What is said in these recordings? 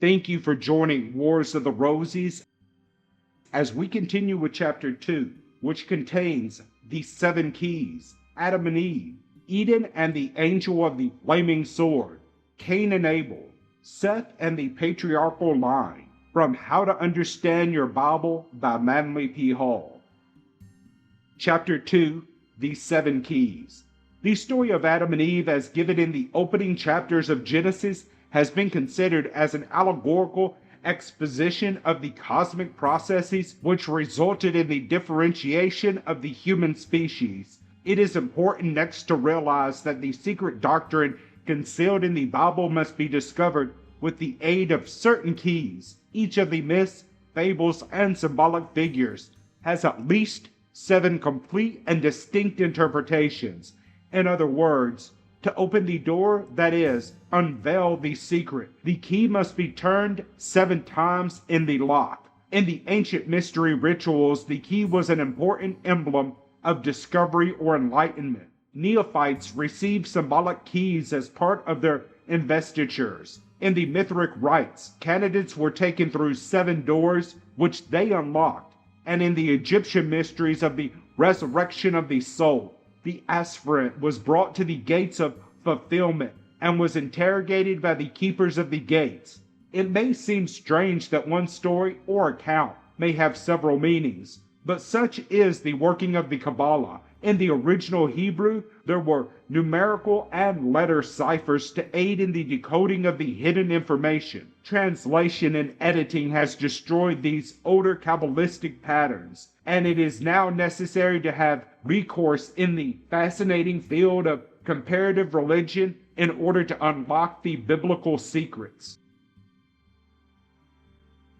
Thank you for joining Wars of the Roses as we continue with Chapter 2, which contains the 7 keys, Adam and Eve, Eden and the angel of the flaming sword, Cain and Abel, Seth and the patriarchal line, from How to Understand Your Bible by Manly P. Hall. Chapter 2, the 7 keys. The story of Adam and Eve as given in the opening chapters of Genesis has been considered as an allegorical exposition of the cosmic processes which resulted in the differentiation of the human species. It is important next to realize that the secret doctrine concealed in the Bible must be discovered with the aid of certain keys. Each of the myths, fables, and symbolic figures has at least 7 complete and distinct interpretations. In other words, to open the door, that is, unveil the secret, the key must be turned 7 times in the lock. In the ancient mystery rituals, the key was an important emblem of discovery or enlightenment. Neophytes received symbolic keys as part of their investitures. In the Mithric rites, candidates were taken through 7 doors, which they unlocked. And in the Egyptian mysteries of the resurrection of the soul, the aspirant was brought to the gates of fulfillment and was interrogated by the keepers of the gates. It may seem strange that one story or account may have several meanings, but such is the working of the Kabbalah. In the original Hebrew, there were numerical and letter ciphers to aid in the decoding of the hidden information. Translation and editing has destroyed these older Kabbalistic patterns, and it is now necessary to have recourse in the fascinating field of comparative religion in order to unlock the biblical secrets.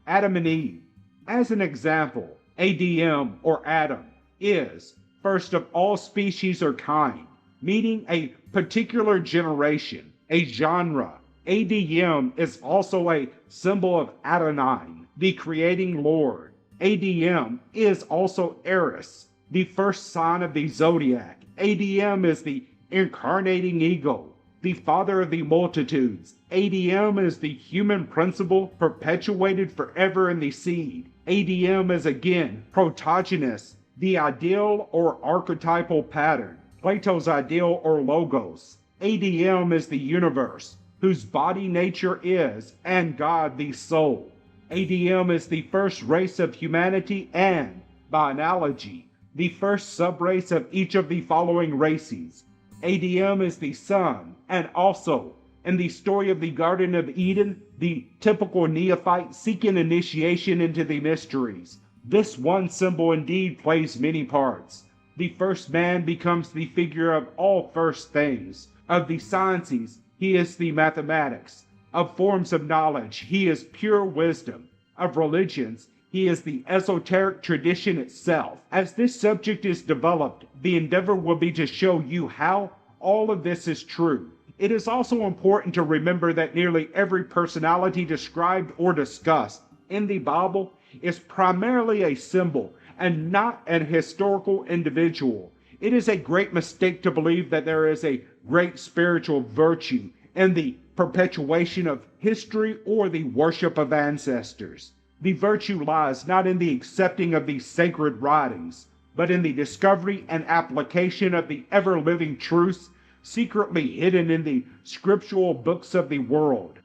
Adam and Eve. As an example, ADM or Adam is first of all species or kind, meaning a particular generation, a genre. ADM is also a symbol of Adonai, the creating Lord. ADM is also Eris, the first sign of the zodiac. ADM is the incarnating ego, the father of the multitudes. ADM is the human principle perpetuated forever in the seed. ADM is again protogynous, the ideal or archetypal pattern, Plato's ideal or logos. ADM is the universe, whose body nature is, and God the soul. ADM is the first race of humanity and, by analogy, the first subrace of each of the following races. ADM is the sun, and also, in the story of the Garden of Eden, the typical neophyte seeking initiation into the mysteries. This one symbol indeed plays many parts. The first man becomes the figure of all first things. Of the sciences, he is the mathematics. Of forms of knowledge, he is pure wisdom. Of religions, he is the esoteric tradition itself. As this subject is developed, the endeavor will be to show you how all of this is true. It is also important to remember that nearly every personality described or discussed in the Bible is primarily a symbol and not an historical individual. It is a great mistake to believe that there is a great spiritual virtue in the perpetuation of history or the worship of ancestors. The virtue lies not in the accepting of these sacred writings, but in the discovery and application of the ever-living truths secretly hidden in the scriptural books of the world.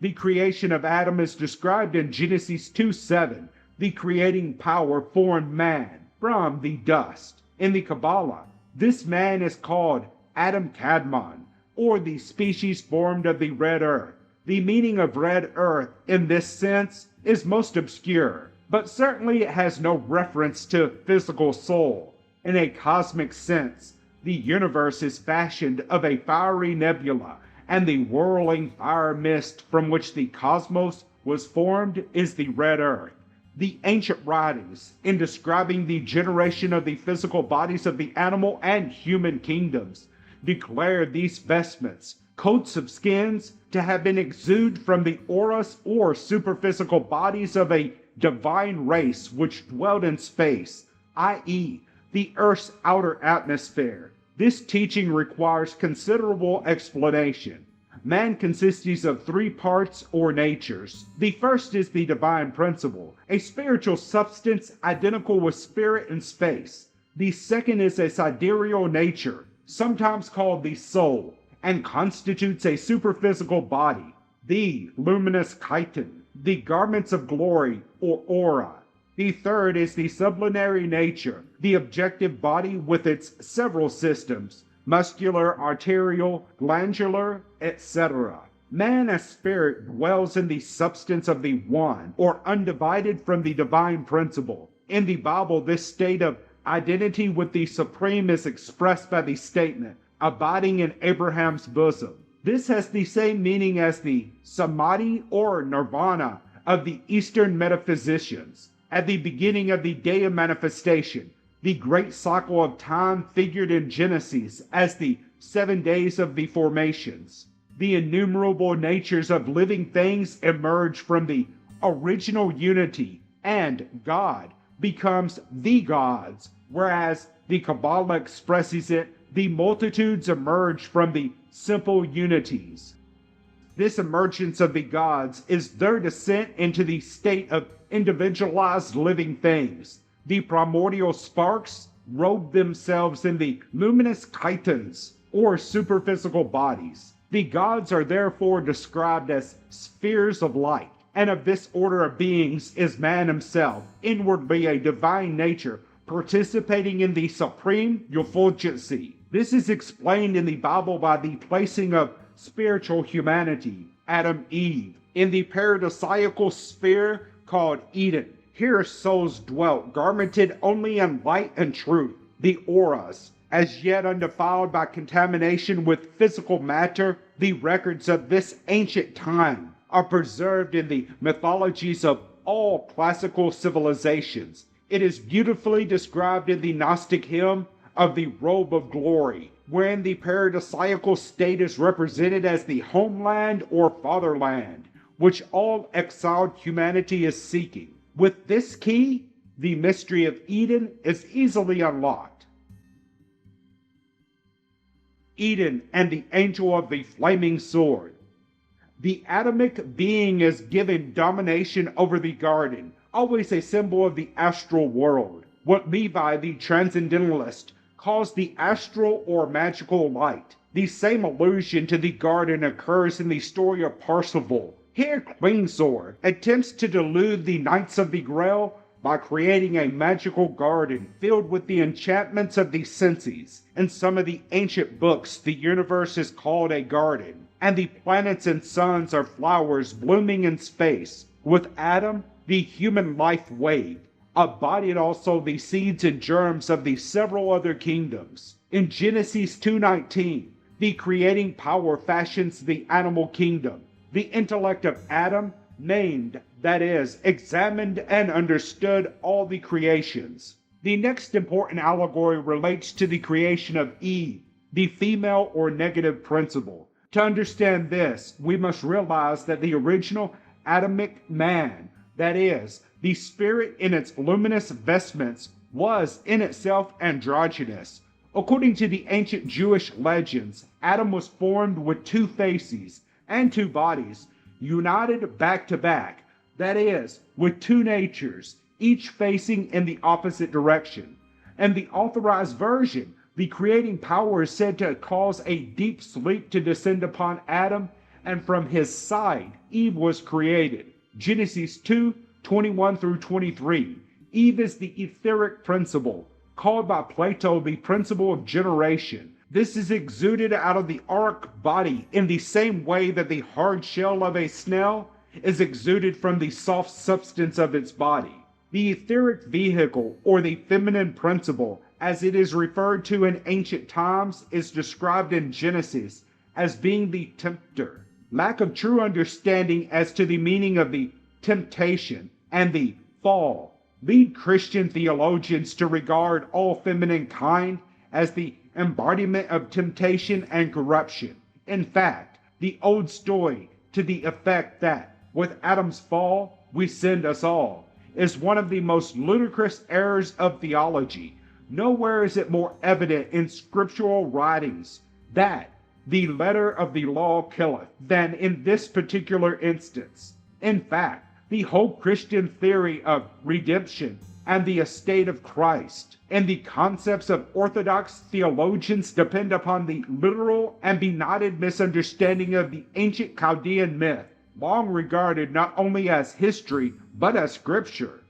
The creation of Adam is described in Genesis 2:7. The creating power formed man from the dust. In the Kabbalah, this man is called Adam Kadmon, or the species formed of the red earth. The meaning of red earth in this sense is most obscure, but certainly it has no reference to physical soul. In a cosmic sense, the universe is fashioned of a fiery nebula, and the whirling fire mist from which the cosmos was formed is the red earth. The ancient writings, in describing the generation of the physical bodies of the animal and human kingdoms, declare these vestments, coats of skins, to have been exuded from the auras or superphysical bodies of a divine race which dwelt in space, i.e., the Earth's outer atmosphere. This teaching requires considerable explanation. man consists of three parts or natures. The first is the divine principle, a spiritual substance identical with spirit and space. The second is a sidereal nature, sometimes called the soul, and constitutes a superphysical body, the luminous chiton, the garments of glory or aura. The third is the sublunary nature, the objective body with its several systems, muscular, arterial, glandular, etc. Man as spirit dwells in the substance of the one, or undivided from the divine principle. In the Bible, this state of identity with the Supreme is expressed by the statement, abiding in Abraham's bosom. This has the same meaning as the samadhi or nirvana of the Eastern metaphysicians. At the beginning of the day of manifestation, the great cycle of time figured in Genesis as the 7 days of the formations. The innumerable natures of living things emerge from the original unity, and God becomes the gods, whereas the Kabbalah expresses it, the multitudes emerge from the simple unities. This emergence of the gods is their descent into the state of individualized living things. The primordial sparks robe themselves in the luminous chitons, or superphysical bodies. The gods are therefore described as spheres of light, and of this order of beings is man himself, inwardly a divine nature, participating in the supreme effulgency. This is explained in the Bible by the placing of spiritual humanity, Adam, Eve, in the paradisiacal sphere called Eden. Here souls dwelt, garmented only in light and truth. The auras, as yet undefiled by contamination with physical matter, the records of this ancient time are preserved in the mythologies of all classical civilizations. It is beautifully described in the Gnostic hymn of the robe of glory, wherein the paradisiacal state is represented as the homeland or fatherland, which all exiled humanity is seeking. With this key, the mystery of Eden is easily unlocked. Eden and the angel of the flaming sword. The Adamic being is given domination over the garden, always a symbol of the astral world, what Levi the transcendentalist calls the astral or magical light. The same allusion to the garden occurs in the story of Parsifal. Here Klingsor attempts to delude the Knights of the Grail by creating a magical garden filled with the enchantments of the senses. In some of the ancient books, the universe is called a garden, and the planets and suns are flowers blooming in space. With Adam, the human life wave abided also the seeds and germs of the several other kingdoms. In Genesis 2:19, the creating power fashions the animal kingdom. The intellect of Adam named, that is, examined and understood all the creations. The next important allegory relates to the creation of Eve, the female or negative principle. To understand this, we must realize that the original Adamic man, that is, the spirit in its luminous vestments, was in itself androgynous. According to the ancient Jewish legends, Adam was formed with two faces and two bodies, united back to back, that is, with two natures, each facing in the opposite direction. In the authorized version, the creating power is said to cause a deep sleep to descend upon Adam, and from his side Eve was created. Genesis 2:21 through 23. Eve is the etheric principle, called by Plato the principle of generation. This is exuded out of the auric body in the same way that the hard shell of a snail is exuded from the soft substance of its body. The etheric vehicle, or the feminine principle, as it is referred to in ancient times, is described in Genesis as being the tempter. Lack of true understanding as to the meaning of the temptation and the fall lead Christian theologians to regard all feminine kind as the embodiment of temptation and corruption. In fact, the old story to the effect that, with Adam's fall, we sinned us all, is one of the most ludicrous errors of theology. Nowhere is it more evident in scriptural writings that, the letter of the law killeth, than in this particular instance. In fact, the whole Christian theory of redemption and the estate of Christ and the concepts of Orthodox theologians depend upon the literal and benighted misunderstanding of the ancient Chaldean myth, long regarded not only as history but as scripture.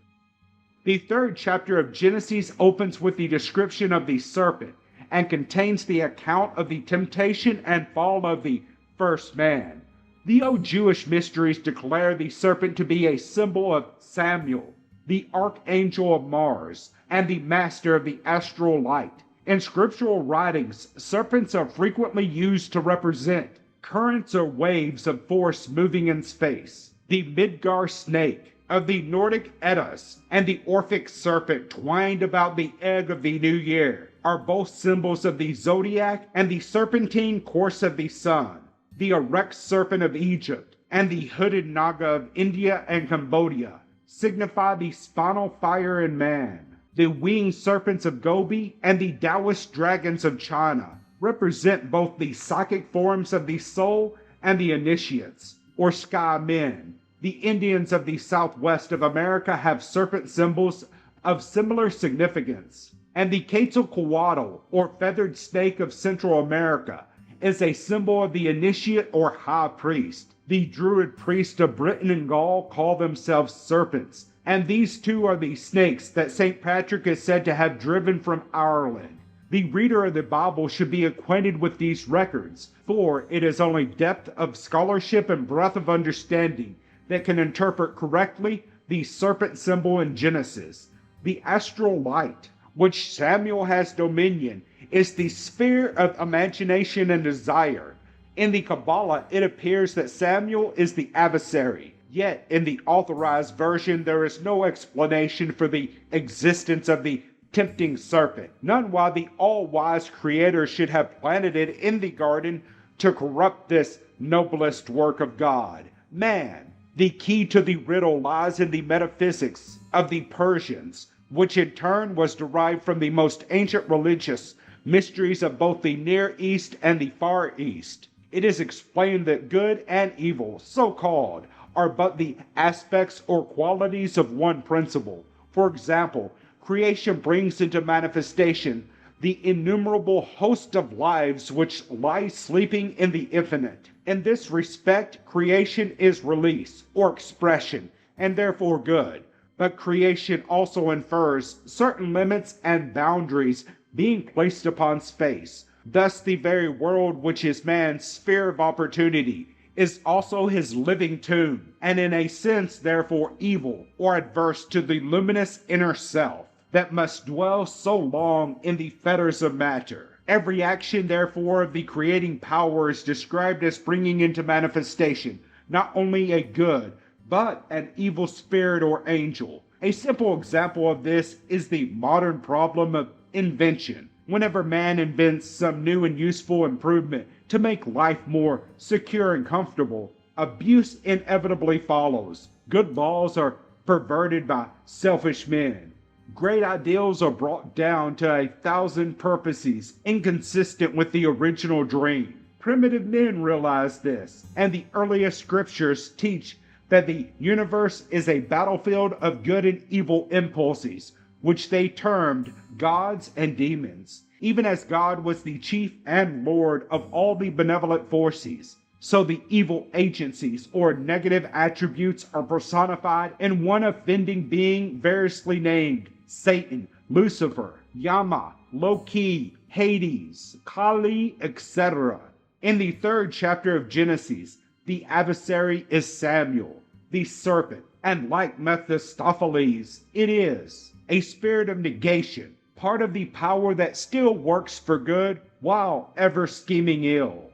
The third chapter of Genesis opens with the description of the serpent and contains the account of the temptation and fall of the first man. The old Jewish mysteries declare the serpent to be a symbol of Samuel, the archangel of Mars, and the master of the astral light. In scriptural writings, serpents are frequently used to represent currents or waves of force moving in space. The Midgard snake of the Nordic Eddas and the Orphic serpent twined about the egg of the new year are both symbols of the zodiac and the serpentine course of the sun. The erect serpent of Egypt and the hooded naga of India and Cambodia signify the spinal fire in man. The winged serpents of Gobi and the Taoist dragons of China represent both the psychic forms of the soul and the initiates, or sky men. The Indians of the southwest of America have serpent symbols of similar significance, and the Quetzalcoatl, or feathered snake of Central America, is a symbol of the initiate or high priest. The Druid priests of Britain and Gaul call themselves serpents, and these two are the snakes that St. Patrick is said to have driven from Ireland. The reader of the Bible should be acquainted with these records, for it is only depth of scholarship and breadth of understanding that can interpret correctly the serpent symbol in Genesis. The astral light, which Samuel has dominion, is the sphere of imagination and desire. In the Kabbalah, it appears that Samuel is the adversary, yet in the authorized version there is no explanation for the existence of the tempting serpent, none why the all-wise Creator should have planted it in the garden to corrupt this noblest work of God, man. The key to the riddle lies in the metaphysics of the Persians, which in turn was derived from the most ancient religious mysteries of both the Near East and the Far East. It is explained that good and evil, so-called, are but the aspects or qualities of one principle. For example, creation brings into manifestation the innumerable host of lives which lie sleeping in the infinite. In this respect, creation is release, or expression, and therefore good. But creation also infers certain limits and boundaries being placed upon space. Thus the very world which is man's sphere of opportunity is also his living tomb, and in a sense therefore evil or adverse to the luminous inner self that must dwell so long in the fetters of matter. Every action therefore of the creating power is described as bringing into manifestation not only a good, but an evil spirit or angel. A simple example of this is the modern problem of invention. Whenever man invents some new and useful improvement to make life more secure and comfortable, abuse inevitably follows. Good laws are perverted by selfish men. Great ideals are brought down to 1,000 purposes inconsistent with the original dream. Primitive men realized this, and the earliest scriptures teach that the universe is a battlefield of good and evil impulses, which they termed gods and demons. Even as God was the chief and lord of all the benevolent forces, so the evil agencies or negative attributes are personified in one offending being variously named Satan, Lucifer, Yama, Loki, Hades, Kali, etc. In the third chapter of Genesis, the adversary is Samuel, the serpent, and like Mephistopheles, it is a spirit of negation, part of the power that still works for good while ever scheming ill.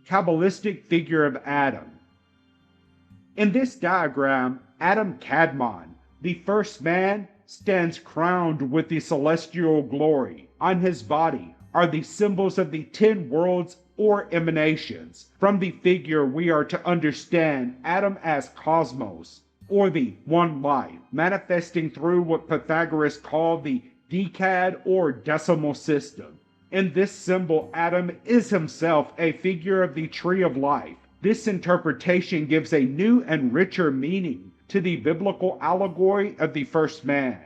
Kabbalistic figure of Adam. In this diagram, Adam Kadmon, the first man, stands crowned with the celestial glory. On his body are the symbols of the 10 worlds or emanations. From the figure we are to understand Adam as cosmos, or the one life, manifesting through what Pythagoras called the decad or decimal system. In this symbol, Adam is himself a figure of the tree of life. This interpretation gives a new and richer meaning to the biblical allegory of the first man.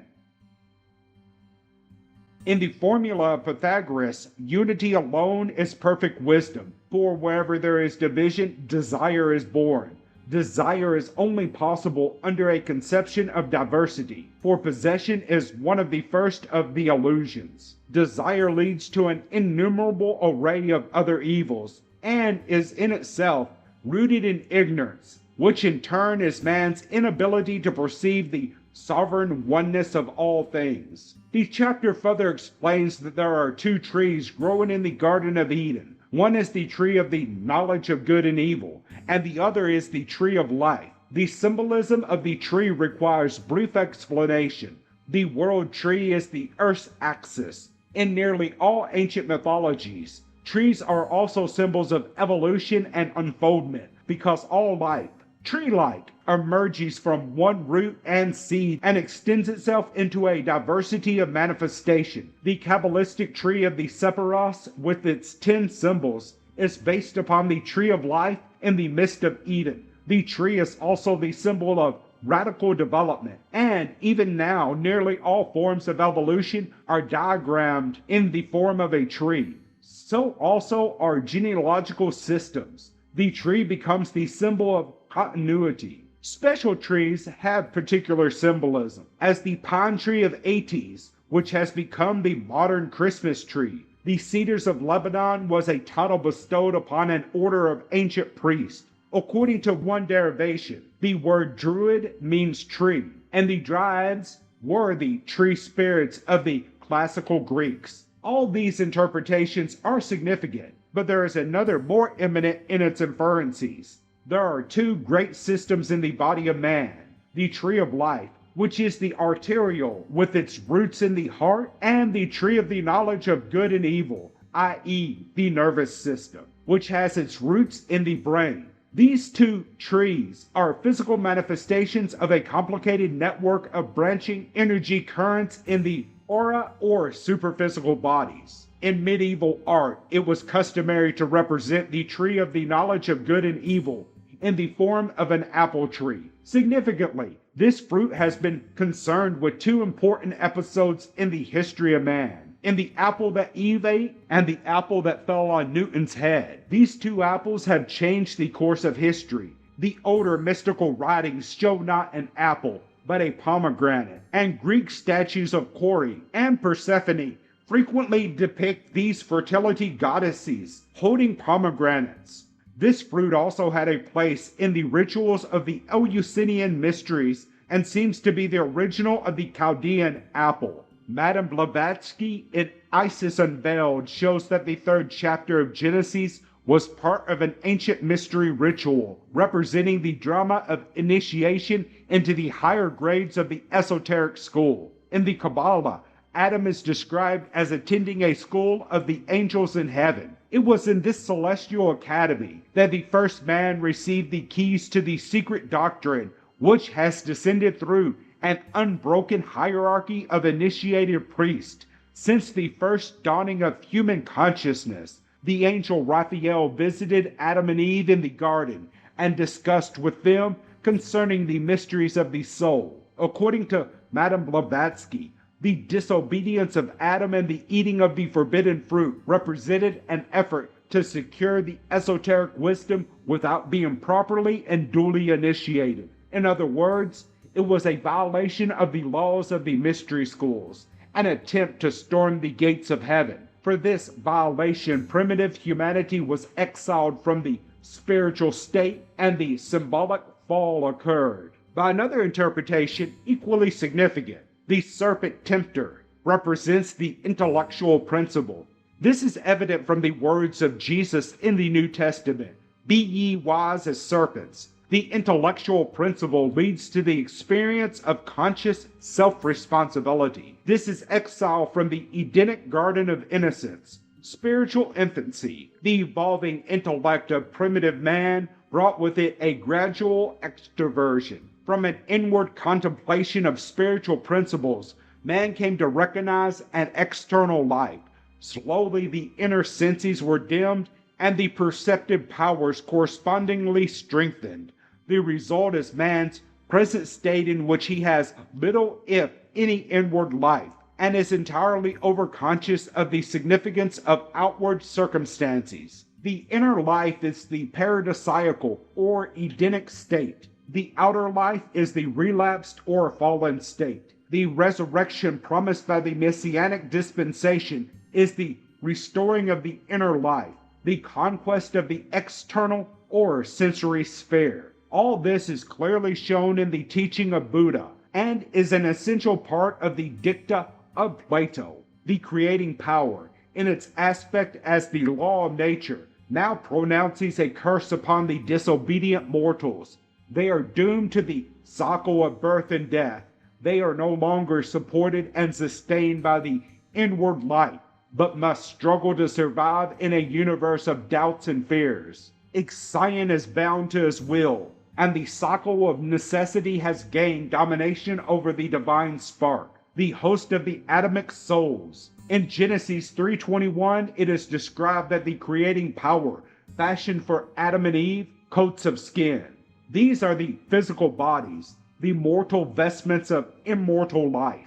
In the formula of Pythagoras, unity alone is perfect wisdom, for wherever there is division, desire is born. Desire is only possible under a conception of diversity, for possession is one of the first of the illusions. Desire leads to an innumerable array of other evils, and is in itself rooted in ignorance, which in turn is man's inability to perceive the sovereign oneness of all things. The chapter further explains that there are two trees growing in the Garden of Eden. One is the tree of the knowledge of good and evil, and the other is the tree of life. The symbolism of the tree requires brief explanation. The world tree is the Earth's axis. In nearly all ancient mythologies, trees are also symbols of evolution and unfoldment, because all life, tree-like, emerges from one root and seed and extends itself into a diversity of manifestation. The Kabbalistic tree of the Sephiros, with its 10 symbols, is based upon the tree of life in the midst of Eden. The tree is also the symbol of radical development, and even now nearly all forms of evolution are diagrammed in the form of a tree. So also are genealogical systems. The tree becomes the symbol of continuity. Special trees have particular symbolism, as the pine tree of Ates, which has become the modern Christmas tree. The cedars of Lebanon was a title bestowed upon an order of ancient priests. According to one derivation, the word druid means tree, and the dryads were the tree spirits of the classical Greeks. All these interpretations are significant, but there is another more eminent in its inferences. There are two great systems in the body of man, the tree of life, which is the arterial with its roots in the heart, and the tree of the knowledge of good and evil, i.e. the nervous system, which has its roots in the brain. These two trees are physical manifestations of a complicated network of branching energy currents in the aura or superphysical bodies. In medieval art, it was customary to represent the tree of the knowledge of good and evil in the form of an apple tree. Significantly, this fruit has been concerned with two important episodes in the history of man. In the apple that Eve ate and the apple that fell on Newton's head. These two apples have changed the course of history. The older mystical writings show not an apple, but a pomegranate, and Greek statues of Kore and Persephone frequently depict these fertility goddesses holding pomegranates. This fruit also had a place in the rituals of the Eleusinian mysteries and seems to be the original of the Chaldean apple. Madame Blavatsky in Isis Unveiled shows that the 3rd chapter of Genesis was part of an ancient mystery ritual representing the drama of initiation into the higher grades of the esoteric school. In the Kabbalah, Adam is described as attending a school of the angels in heaven. It was in this celestial academy that the first man received the keys to the secret doctrine, which has descended through an unbroken hierarchy of initiated priests. Since the first dawning of human consciousness, the angel Raphael visited Adam and Eve in the garden and discussed with them concerning the mysteries of the soul. According to Madame Blavatsky, the disobedience of Adam and the eating of the forbidden fruit represented an effort to secure the esoteric wisdom without being properly and duly initiated. In other words, it was a violation of the laws of the mystery schools, an attempt to storm the gates of heaven. For this violation, primitive humanity was exiled from the spiritual state, and the symbolic fall occurred. By another interpretation, equally significant, the serpent tempter represents the intellectual principle. This is evident from the words of Jesus in the New Testament, "Be ye wise as serpents." The intellectual principle leads to the experience of conscious self-responsibility. This is exile from the Edenic garden of innocence, spiritual infancy. The evolving intellect of primitive man brought with it a gradual extroversion. From an inward contemplation of spiritual principles, man came to recognize an external light, Slowly the inner senses were dimmed and the perceptive powers correspondingly strengthened. The result is man's present state in which he has little, if any, inward life, and is entirely overconscious of the significance of outward circumstances. The inner life is the paradisiacal or Edenic state. The outer life is the relapsed or fallen state. The resurrection promised by the Messianic dispensation is the restoring of the inner life, the conquest of the external or sensory sphere. All this is clearly shown in the teaching of Buddha and is an essential part of the dicta of Plato. The creating power, in its aspect as the law of nature, now pronounces a curse upon the disobedient mortals. They are doomed to the cycle of birth and death. They are no longer supported and sustained by the inward light, but must struggle to survive in a universe of doubts and fears. Ixion is bound to his will, and the cycle of necessity has gained domination over the divine spark, the host of the Adamic souls. In Genesis 3:21, it is described that the creating power fashioned for Adam and Eve coats of skin. These are the physical bodies, the mortal vestments of immortal life.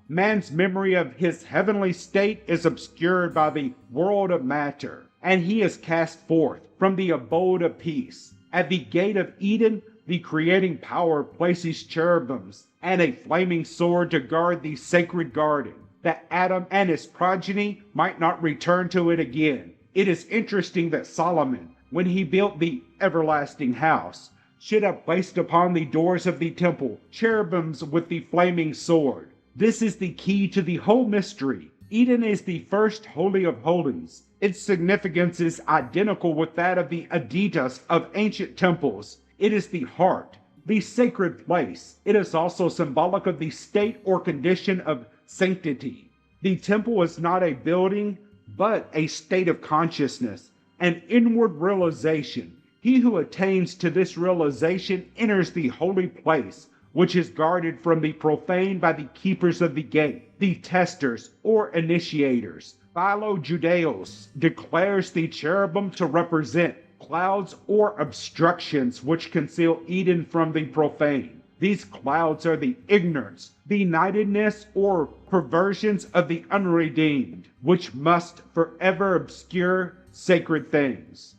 Man's memory of his heavenly state is obscured by the world of matter, and he is cast forth from the abode of peace. At the gate of Eden, the creating power places cherubims and a flaming sword to guard the sacred garden, that Adam and his progeny might not return to it again. It is interesting that Solomon, when he built the everlasting house, should have placed upon the doors of the temple cherubims with the flaming sword. This is the key to the whole mystery. Eden is the first holy of holies. Its significance is identical with that of the Aditas of ancient temples. It is the heart, the sacred place. It is also symbolic of the state or condition of sanctity. The temple is not a building, but a state of consciousness, an inward realization. He who attains to this realization enters the holy place, which is guarded from the profane by the keepers of the gate, the testers or initiators. Philo Judaeus declares the cherubim to represent clouds or obstructions which conceal Eden from the profane. These clouds are the ignorance, benightedness, or perversions of the unredeemed, which must forever obscure sacred things.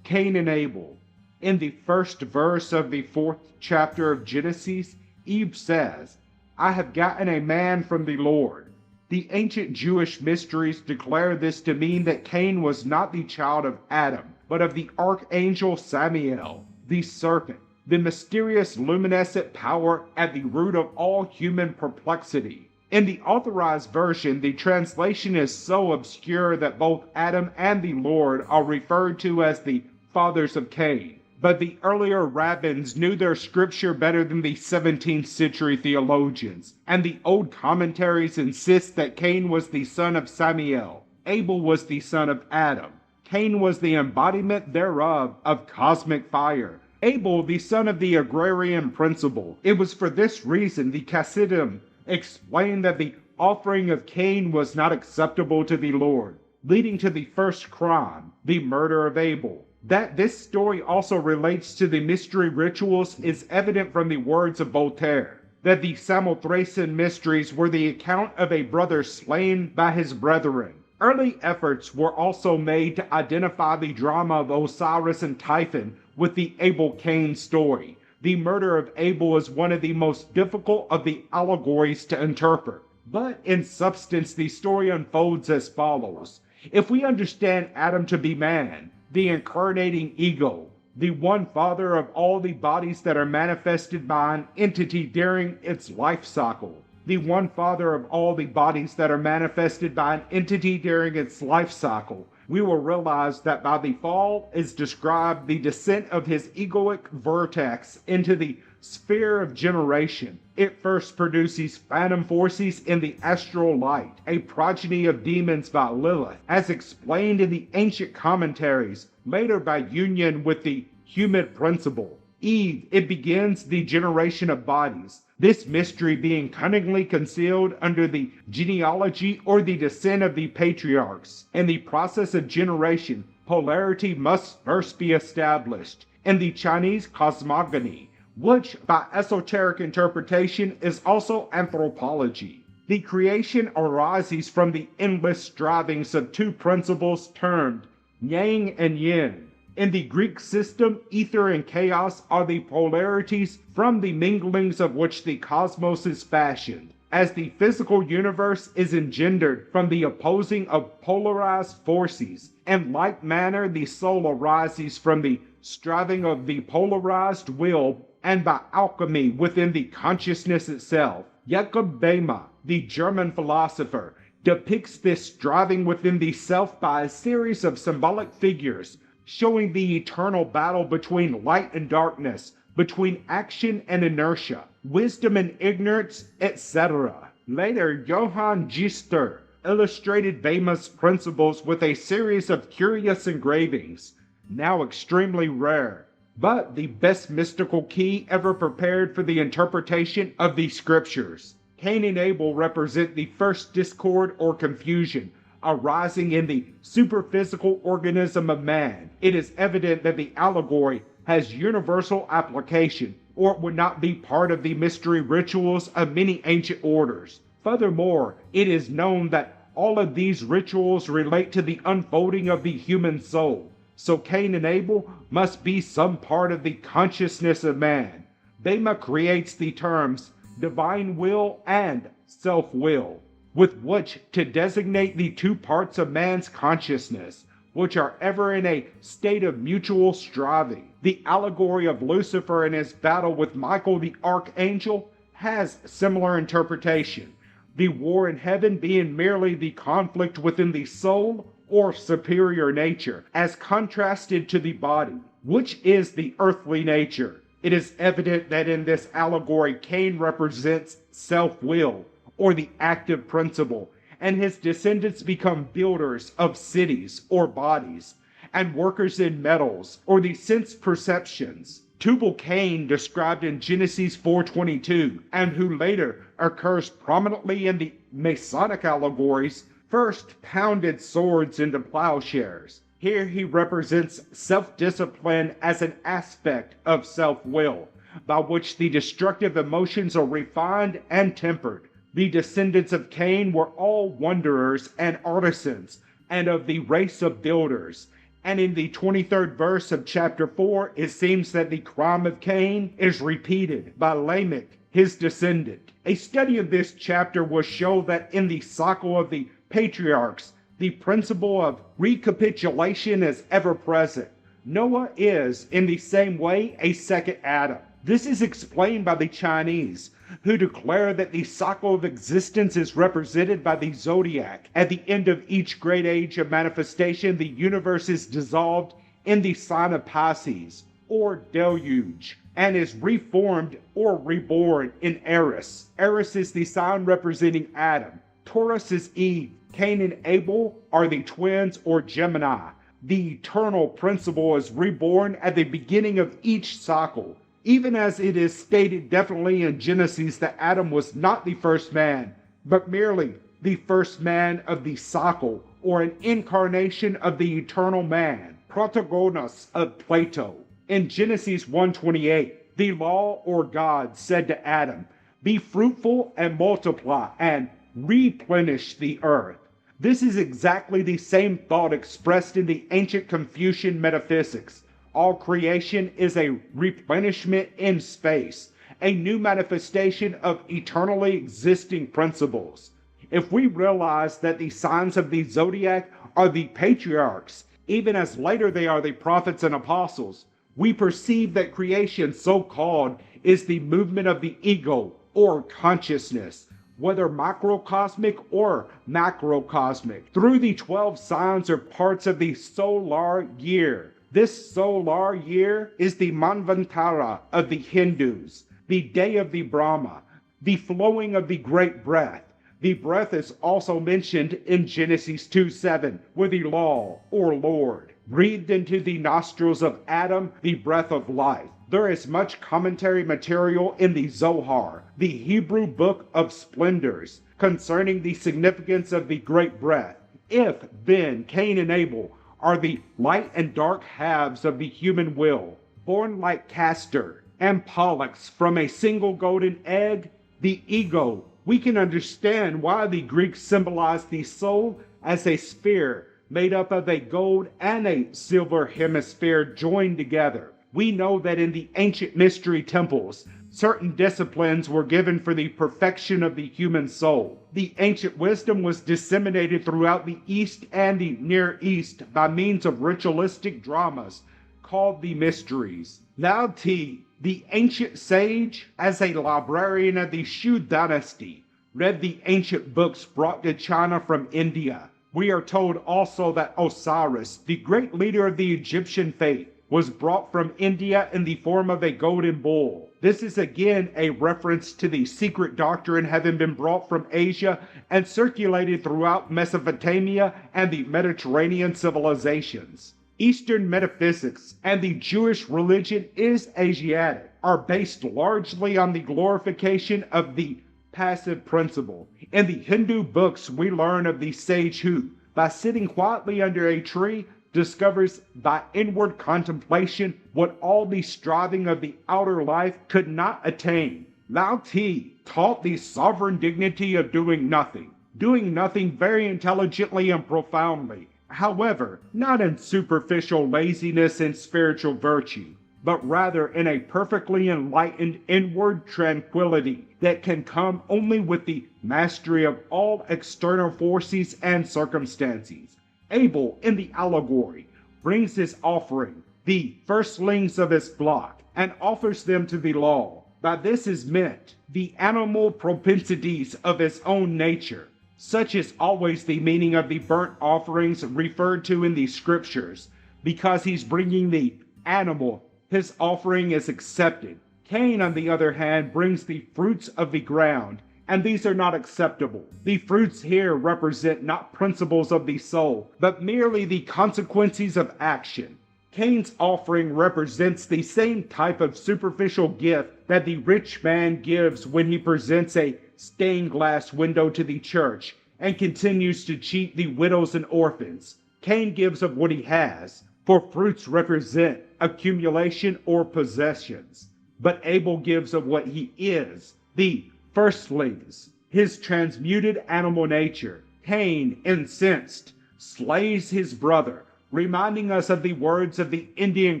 Cain and Abel. In the first verse of the 4th chapter of Genesis, Eve says, "I have gotten a man from the Lord." The ancient Jewish mysteries declare this to mean that Cain was not the child of Adam, but of the archangel Samael, the serpent, the mysterious luminescent power at the root of all human perplexity. In the authorized version, the translation is so obscure that both Adam and the Lord are referred to as the fathers of Cain. But the earlier rabbins knew their scripture better than the 17th century theologians, and the old commentaries insist that Cain was the son of Samael, Abel was the son of Adam. Cain was the embodiment thereof of cosmic fire, Abel the son of the agrarian principle. It was for this reason the Chassidim explained that the offering of Cain was not acceptable to the Lord, leading to the first crime, the murder of Abel. That this story also relates to the mystery rituals is evident from the words of Voltaire, that the Samothracian mysteries were the account of a brother slain by his brethren. Early efforts were also made to identify the drama of Osiris and Typhon with the Abel-Cain story. The murder of Abel is one of the most difficult of the allegories to interpret, but in substance the story unfolds as follows. If we understand Adam to be man, the incarnating ego, the one father of all the bodies that are manifested by an entity during its life cycle, the one father of all the bodies that are manifested by an entity during its life cycle, we will realize that by the fall is described the descent of his egoic vortex into the sphere of generation. It first produces phantom forces in the astral light, a progeny of demons by Lilith, as explained in the ancient commentaries, later by union with the human principle. Eve, it begins the generation of bodies, this mystery being cunningly concealed under the genealogy or the descent of the patriarchs. In the process of generation, polarity must first be established. In the Chinese cosmogony, which by esoteric interpretation is also anthropology, the creation arises from the endless strivings of two principles termed yang and yin. In the Greek system, ether and chaos are the polarities from the minglings of which the cosmos is fashioned, as the physical universe is engendered from the opposing of polarized forces. In like manner, the soul arises from the striving of the polarized will and by alchemy within the consciousness itself. Jakob Boehme, the German philosopher, depicts this striving within the self by a series of symbolic figures, showing the eternal battle between light and darkness, between action and inertia, wisdom and ignorance, etc. Later, Johann Gister illustrated Boehme's principles with a series of curious engravings, now extremely rare, but the best mystical key ever prepared for the interpretation of the scriptures. Cain and Abel represent the first discord or confusion arising in the superphysical organism of man. It is evident that the allegory has universal application, or it would not be part of the mystery rituals of many ancient orders. Furthermore, it is known that all of these rituals relate to the unfolding of the human soul, so Cain and Abel must be some part of the consciousness of man. Boehme creates the terms divine will and self-will, with which to designate the two parts of man's consciousness, which are ever in a state of mutual striving. The allegory of Lucifer and his battle with Michael the archangel has similar interpretation, the war in heaven being merely the conflict within the soul or superior nature, as contrasted to the body, which is the earthly nature. It is evident that in this allegory Cain represents self-will, or the active principle, and his descendants become builders of cities or bodies, and workers in metals, or the sense perceptions. Tubal-Cain, described in Genesis 4:22, and who later occurs prominently in the Masonic allegories, first pounded swords into plowshares. Here he represents self-discipline as an aspect of self-will, by which the destructive emotions are refined and tempered. The descendants of Cain were all wanderers and artisans, and of the race of builders. And in the 23rd verse of chapter 4, it seems that the crime of Cain is repeated by Lamech, his descendant. A study of this chapter will show that in the cycle of the patriarchs, the principle of recapitulation is ever present. Noah is, in the same way, a second Adam. This is explained by the Chinese, who declare that the cycle of existence is represented by the zodiac. At the end of each great age of manifestation, the universe is dissolved in the sign of Pisces, or deluge, and is reformed or reborn in Eris. Eris is the sign representing Adam. Taurus is Eve. Cain and Abel are the twins or Gemini. The eternal principle is reborn at the beginning of each cycle. Even as it is stated definitely in Genesis that Adam was not the first man, but merely the first man of the cycle, or an incarnation of the eternal man, protagonos of Plato. In Genesis 1:28, the law or God said to Adam, "Be fruitful and multiply and replenish the earth." This is exactly the same thought expressed in the ancient Confucian metaphysics. All creation is a replenishment in space, a new manifestation of eternally existing principles. If we realize that the signs of the zodiac are the patriarchs, even as later they are the prophets and apostles, we perceive that creation, so called, is the movement of the ego or consciousness, whether microcosmic or macrocosmic, through the 12 signs or parts of the solar year. This solar year is the Manvantara of the Hindus, the day of the Brahma, the flowing of the great breath. The breath is also mentioned in Genesis 2:7 with the law or Lord. breathed into the nostrils of Adam the breath of life. There is much commentary material in the Zohar, the Hebrew book of splendors, concerning the significance of the great breath. If, then, Cain and Abel are the light and dark halves of the human will, born like Castor and Pollux from a single golden egg, the ego, we can understand why the Greeks symbolized the soul as a sphere made up of a gold and a silver hemisphere joined together. We know that in the ancient mystery temples, certain disciplines were given for the perfection of the human soul. The ancient wisdom was disseminated throughout the East and the Near East by means of ritualistic dramas called the mysteries. Lao Tzu, the ancient sage, as a librarian of the Shu dynasty, read the ancient books brought to China from India. We are told also that Osiris, the great leader of the Egyptian faith, was brought from India in the form of a golden bull. This is again a reference to the secret doctrine having been brought from Asia and circulated throughout Mesopotamia and the Mediterranean civilizations. Eastern metaphysics and the Jewish religion is Asiatic, are based largely on the glorification of the passive principle. In the Hindu books, we learn of the sage who, by sitting quietly under a tree, discovers by inward contemplation what all the striving of the outer life could not attain. Lao Tzu taught the sovereign dignity of doing nothing very intelligently and profoundly, however, not in superficial laziness and spiritual virtue, but rather in a perfectly enlightened inward tranquility that can come only with the mastery of all external forces and circumstances. Abel, in the allegory, brings his offering, the firstlings of his flock, and offers them to the law. By this is meant the animal propensities of his own nature. Such is always the meaning of the burnt offerings referred to in the scriptures. Because he's bringing the animal, his offering is accepted. Cain, on the other hand, brings the fruits of the ground, and these are not acceptable. The fruits here represent not principles of the soul, but merely the consequences of action. Cain's offering represents the same type of superficial gift that the rich man gives when he presents a stained glass window to the church and continues to cheat the widows and orphans. Cain gives of what he has, for fruits represent accumulation or possessions. But Abel gives of what he is, the firstlings, his transmuted animal nature. Cain, incensed, slays his brother, reminding us of the words of the Indian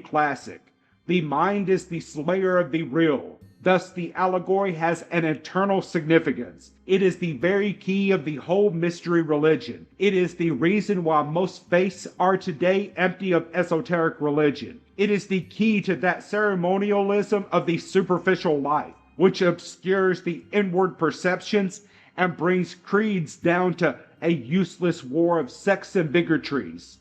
classic, "The mind is the slayer of the real." Thus the allegory has an eternal significance. It is the very key of the whole mystery religion. It is the reason why most faiths are today empty of esoteric religion. It is the key to that ceremonialism of the superficial life, which obscures the inward perceptions and brings creeds down to a useless war of sex and bigotries.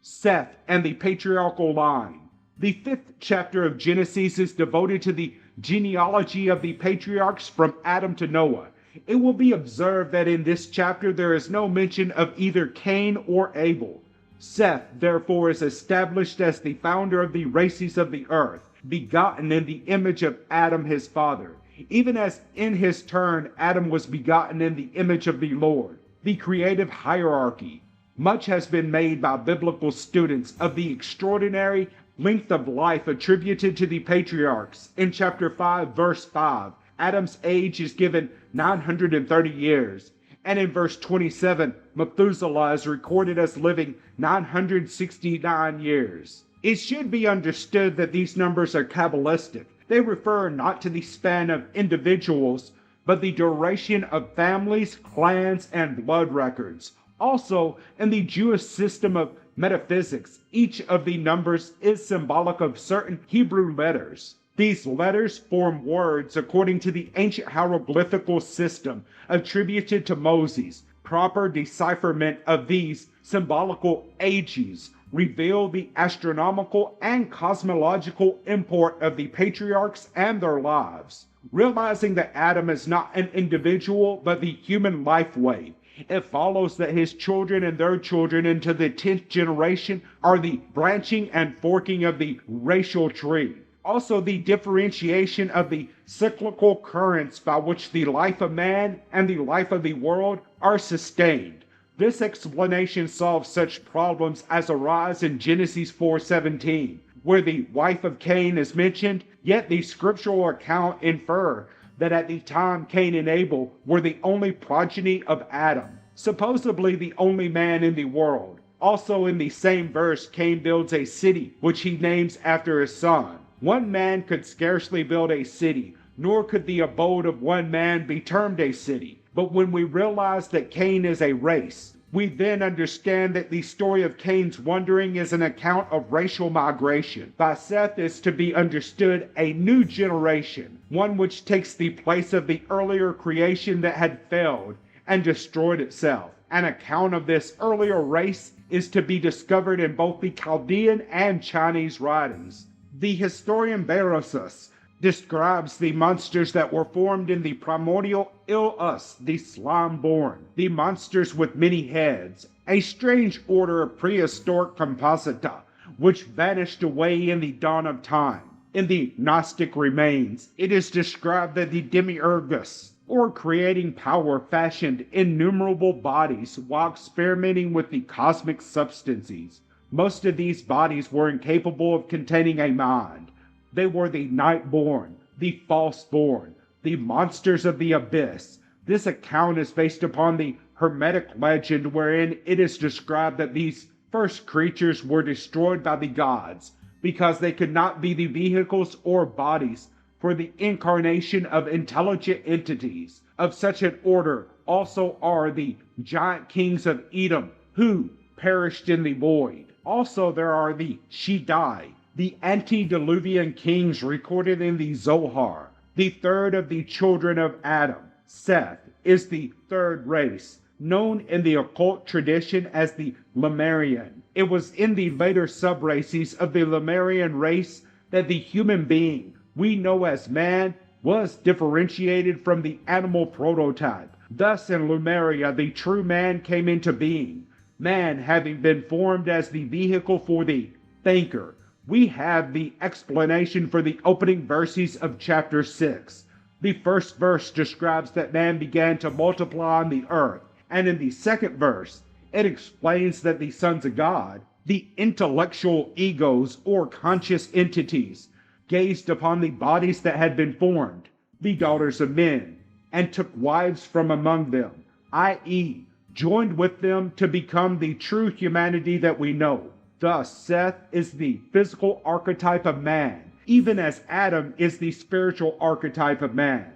Seth and the patriarchal line. The 5th chapter of Genesis is devoted to the genealogy of the patriarchs from Adam to Noah. It will be observed that in this chapter there is no mention of either Cain or Abel. Seth, therefore, is established as the founder of the races of the earth, begotten in the image of Adam his father, even as in his turn Adam was begotten in the image of the Lord. The creative hierarchy. Much has been made by biblical students of the extraordinary length of life attributed to the patriarchs. In chapter 5, verse 5, Adam's age is given 930 years. And in verse 27, Methuselah is recorded as living 969 years. It should be understood that these numbers are Kabbalistic. They refer not to the span of individuals, but the duration of families, clans, and blood records. Also, in the Jewish system of metaphysics, each of the numbers is symbolic of certain Hebrew letters. These letters form words according to the ancient hieroglyphical system attributed to Moses. Proper decipherment of these symbolical ages reveal the astronomical and cosmological import of the patriarchs and their lives. Realizing that Adam is not an individual but the human life wave, it follows that his children and their children into the 10th generation are the branching and forking of the racial tree. Also, the differentiation of the cyclical currents by which the life of man and the life of the world are sustained. This explanation solves such problems as arise in Genesis 4:17, where the wife of Cain is mentioned, yet the scriptural account infer that at the time Cain and Abel were the only progeny of Adam, supposedly the only man in the world. Also in the same verse, Cain builds a city, which he names after his son. One man could scarcely build a city, nor could the abode of one man be termed a city. But when we realize that Cain is a race, we then understand that the story of Cain's wandering is an account of racial migration. By Seth is to be understood a new generation, one which takes the place of the earlier creation that had failed and destroyed itself. An account of this earlier race is to be discovered in both the Chaldean and Chinese writings. The historian Berosus describes the monsters that were formed in the primordial Illus, the slime-born, the monsters with many heads, a strange order of prehistoric composita, which vanished away in the dawn of time. In the Gnostic remains, it is described that the demiurgus, or creating power, fashioned innumerable bodies while experimenting with the cosmic substances. Most of these bodies were incapable of containing a mind. They were the night-born, the false-born, the monsters of the abyss. This account is based upon the Hermetic legend wherein it is described that these first creatures were destroyed by the gods because they could not be the vehicles or bodies for the incarnation of intelligent entities. Of such an order also are the giant kings of Edom, who perished in the void. Also there are the Shaddai, the antediluvian kings recorded in the Zohar. The third of the children of Adam, Seth, is the third race, known in the occult tradition as the Lemurian. It was in the later sub-races of the Lemurian race that the human being we know as man was differentiated from the animal prototype. Thus in Lemuria the true man came into being, man having been formed as the vehicle for the thinker. We have the explanation for the opening verses of chapter 6. The first verse describes that man began to multiply on the earth, and in the second verse, it explains that the sons of God, the intellectual egos or conscious entities, gazed upon the bodies that had been formed, the daughters of men, and took wives from among them, i.e., joined with them to become the true humanity that we know. Thus, Seth is the physical archetype of man, even as Adam is the spiritual archetype of man.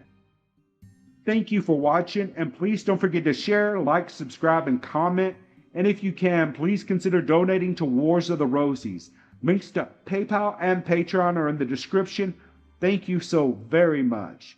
Thank you for watching, and please don't forget to share, like, subscribe, and comment. And if you can, please consider donating to Wars of the Rosies. Links to PayPal and Patreon are in the description. Thank you so very much.